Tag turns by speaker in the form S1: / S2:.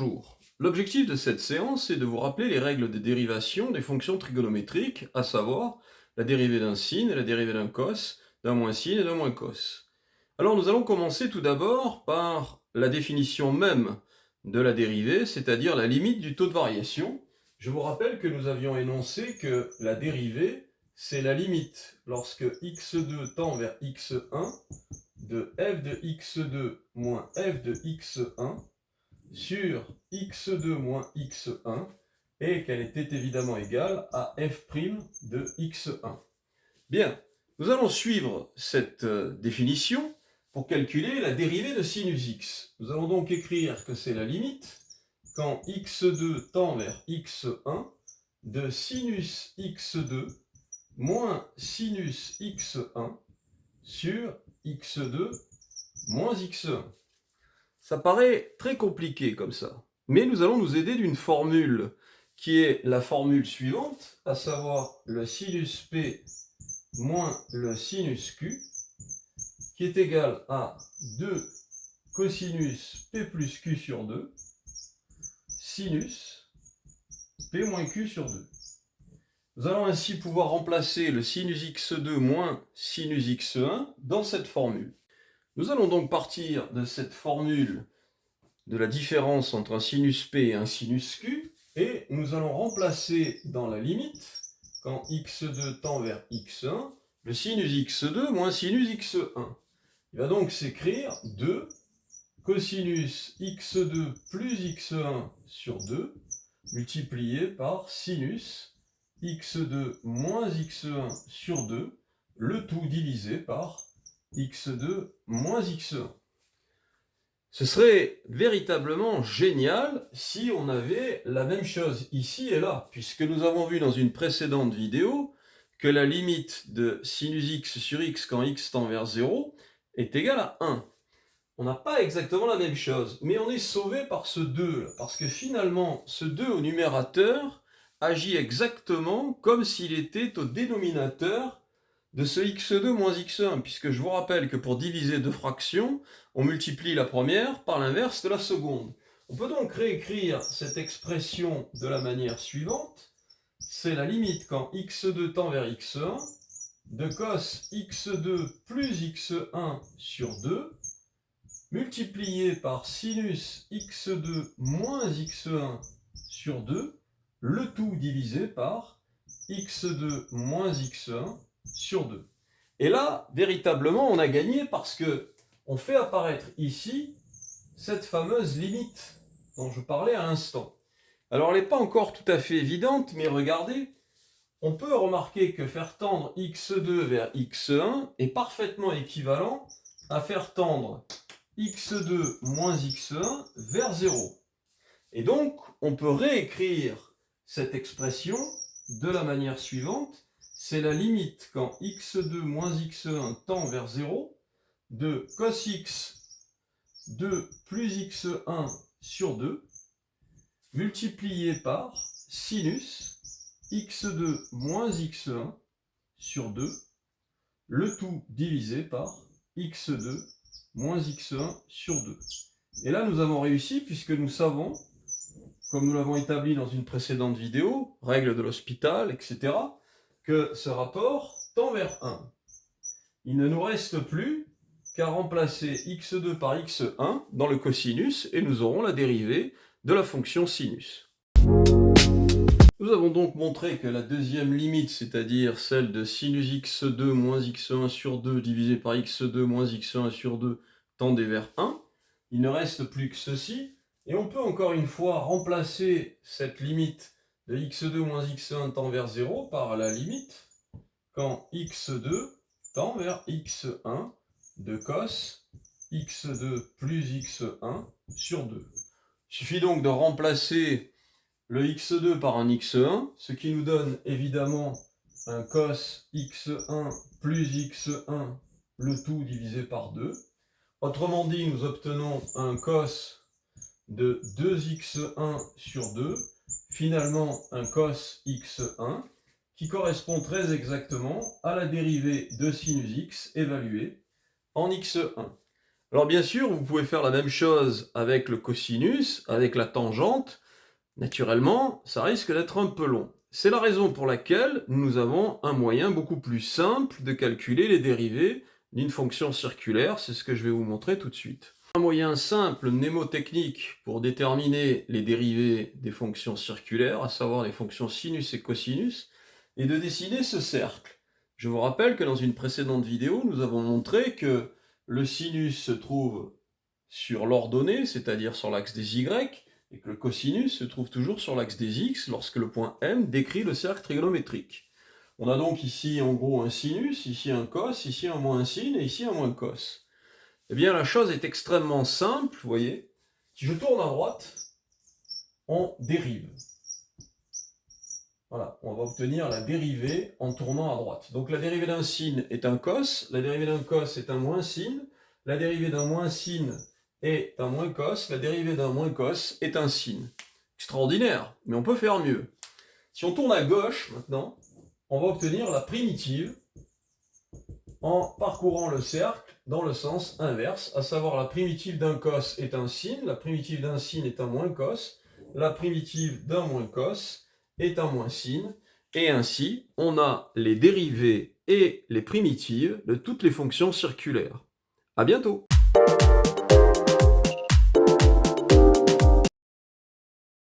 S1: Bonjour. L'objectif de cette séance est de vous rappeler les règles de dérivation des fonctions trigonométriques, à savoir la dérivée d'un sin et la dérivée d'un cos, d'un moins sin et d'un moins cos. Alors nous allons commencer tout d'abord par la définition même de la dérivée, c'est-à-dire la limite du taux de variation. Je vous rappelle que nous avions énoncé que la dérivée, c'est la limite lorsque x2 tend vers x1 de f de x2 moins f de x1 sur x2 moins x1 et qu'elle était évidemment égale à f' de x1. Bien, nous allons suivre cette définition pour calculer la dérivée de sinus x. Nous allons donc écrire que c'est la limite quand x2 tend vers x1 de sinus x2 moins sinus x1 sur x2 moins x1. Ça paraît très compliqué comme ça, mais nous allons nous aider d'une formule qui est la formule suivante, à savoir le sinus P moins le sinus Q, qui est égal à 2 cosinus P plus Q sur 2, sinus P moins Q sur 2. Nous allons ainsi pouvoir remplacer le sinus x2 moins sinus x1 dans cette formule. Nous allons donc partir de cette formule de la différence entre un sinus P et un sinus Q, et nous allons remplacer dans la limite, quand x2 tend vers x1, le sinus x2 moins sinus x1. Il va donc s'écrire 2 cosinus x2 plus x1 sur 2, multiplié par sinus x2 moins x1 sur 2, le tout divisé par x2 moins x1. Ce serait véritablement génial si on avait la même chose ici et là, puisque nous avons vu dans une précédente vidéo que la limite de sinus x sur x quand x tend vers 0 est égale à 1. On n'a pas exactement la même chose, mais on est sauvé par ce 2, parce que finalement, ce 2 au numérateur agit exactement comme s'il était au dénominateur de ce x2 moins x1, puisque je vous rappelle que pour diviser deux fractions, on multiplie la première par l'inverse de la seconde. On peut donc réécrire cette expression de la manière suivante. C'est la limite quand x2 tend vers x1 de cos x2 plus x1 sur 2 multiplié par sinus x2 moins x1 sur 2, le tout divisé par x2 moins x1 sur 2. Et là, véritablement, on a gagné parce que on fait apparaître ici cette fameuse limite dont je parlais à l'instant. Alors, elle n'est pas encore tout à fait évidente, mais regardez, on peut remarquer que faire tendre x2 vers x1 est parfaitement équivalent à faire tendre x2 moins x1 vers 0. Et donc, on peut réécrire cette expression de la manière suivante. C'est la limite quand x2 moins x1 tend vers 0 de cos x 2 plus x1 sur 2 multiplié par sinus x2 moins x1 sur 2, le tout divisé par x2 moins x1 sur 2. Et là, nous avons réussi puisque nous savons, comme nous l'avons établi dans une précédente vidéo, règle de l'hospital, etc., que ce rapport tend vers 1. Il ne nous reste plus qu'à remplacer x2 par x1 dans le cosinus et nous aurons la dérivée de la fonction sinus. Nous avons donc montré que la deuxième limite, c'est-à-dire celle de sinus x2 moins x1 sur 2 divisé par x2 moins x1 sur 2 tendait vers 1. Il ne reste plus que ceci. Et on peut encore une fois remplacer cette limite de x2 moins x1 tend vers 0 par la limite quand x2 tend vers x1 de cos x2 plus x1 sur 2. Il suffit donc de remplacer le x2 par un x1, ce qui nous donne évidemment un cos x1 plus x1, le tout divisé par 2. Autrement dit, nous obtenons un cos de 2x1 sur 2, finalement un cos x1, qui correspond très exactement à la dérivée de sinus x évaluée en x1. Alors bien sûr, vous pouvez faire la même chose avec le cosinus, avec la tangente. Naturellement, ça risque d'être un peu long. C'est la raison pour laquelle nous avons un moyen beaucoup plus simple de calculer les dérivées d'une fonction circulaire. C'est ce que je vais vous montrer tout de suite. Un moyen simple mnémotechnique pour déterminer les dérivées des fonctions circulaires, à savoir les fonctions sinus et cosinus, est de dessiner ce cercle. Je vous rappelle que dans une précédente vidéo, nous avons montré que le sinus se trouve sur l'ordonnée, c'est-à-dire sur l'axe des Y, et que le cosinus se trouve toujours sur l'axe des X lorsque le point M décrit le cercle trigonométrique. On a donc ici en gros un sinus, ici un cos, ici un moins sin et ici un moins cos. Eh bien la chose est extrêmement simple, vous voyez. Si je tourne à droite, on dérive. Voilà, on va obtenir la dérivée en tournant à droite. Donc la dérivée d'un sin est un cos, la dérivée d'un cos est un moins sin, la dérivée d'un moins sin est un moins cos, la dérivée d'un moins cos est un sin. Extraordinaire, mais on peut faire mieux. Si on tourne à gauche maintenant, on va obtenir la primitive en parcourant le cercle dans le sens inverse, à savoir la primitive d'un cos est un sin, la primitive d'un sin est un moins cos, la primitive d'un moins cos est un moins sin, et ainsi on a les dérivées et les primitives de toutes les fonctions circulaires. À bientôt!